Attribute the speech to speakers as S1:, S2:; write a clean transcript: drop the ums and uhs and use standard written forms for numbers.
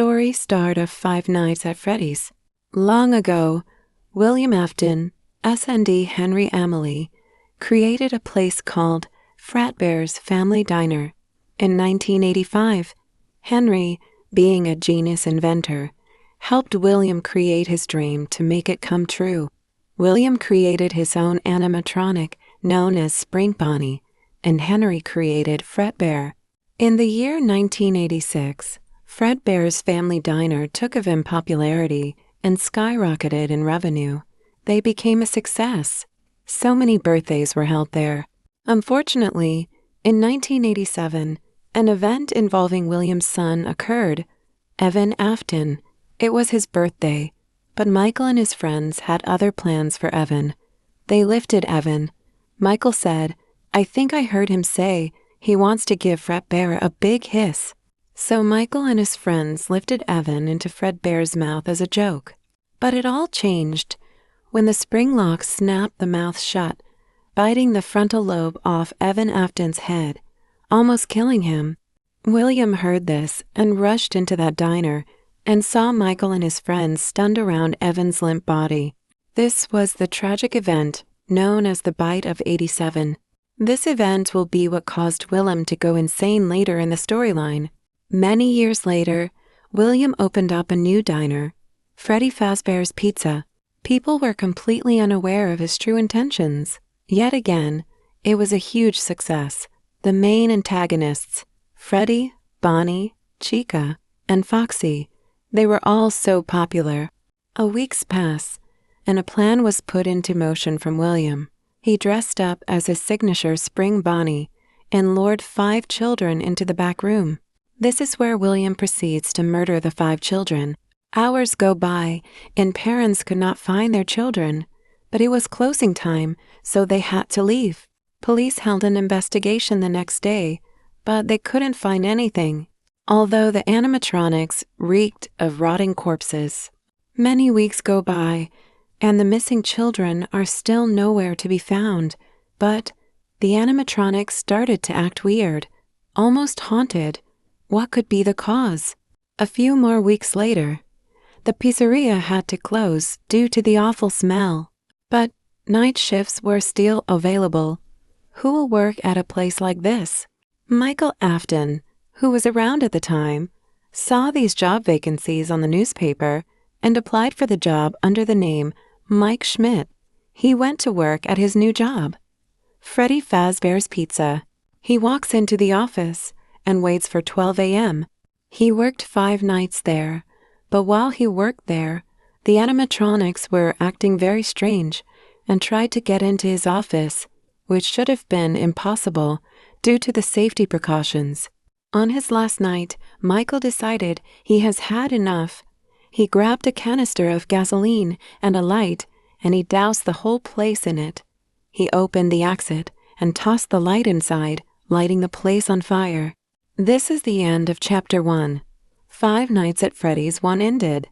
S1: story start of Five Nights at Freddy's. Long ago, William Afton, S&D Henry Amelie, created a place called Fredbear's Family Diner. In 1985, Henry, being a genius inventor, helped William create his dream to make it come true. William created his own animatronic known as Spring Bonnie, and Henry created Fredbear. In the year 1986, Fredbear's Family Diner took of in popularity and skyrocketed in revenue. They became a success. So many birthdays were held there. Unfortunately, in 1987, an event involving William's son occurred, Evan Afton. It was his birthday, but Michael and his friends had other plans for Evan. They lifted Evan. Michael said, "I think I heard him say he wants to give Fredbear a big hiss." So Michael and his friends lifted Evan into Fredbear's mouth as a joke. But it all changed when the spring lock snapped the mouth shut, biting the frontal lobe off Evan Afton's head, almost killing him. William heard this and rushed into that diner and saw Michael and his friends stunned around Evan's limp body. This was the tragic event known as the Bite of '87. This event will be what caused William to go insane later in the storyline. Many years later, William opened up a new diner, Freddy Fazbear's Pizza. People were completely unaware of his true intentions. Yet again, it was a huge success. The main antagonists, Freddy, Bonnie, Chica, and Foxy, they were all so popular. A week's pass, and a plan was put into motion from William. He dressed up as his signature Spring Bonnie and lured 5 children into the back room. This is where William proceeds to murder the 5 children. Hours go by, and parents could not find their children, but it was closing time, so they had to leave. Police held an investigation the next day, but they couldn't find anything, although the animatronics reeked of rotting corpses. Many weeks go by, and the missing children are still nowhere to be found, but the animatronics started to act weird, almost haunted. What could be the cause? A few more weeks later, the pizzeria had to close due to the awful smell, but night shifts were still available. Who will work at a place like this? Michael Afton, who was around at the time, saw these job vacancies on the newspaper and applied for the job under the name Mike Schmidt. He went to work at his new job, Freddy Fazbear's Pizza. He walks into the office and waits for 12 a.m. He worked 5 nights there, but while he worked there, the animatronics were acting very strange and tried to get into his office, which should have been impossible due to the safety precautions. On his last night, Michael decided he has had enough. He grabbed a canister of gasoline and a light, and he doused the whole place in it. He opened the exit and tossed the light inside, lighting the place on fire. This is the end of Chapter 1. Five Nights at Freddy's 1 ended.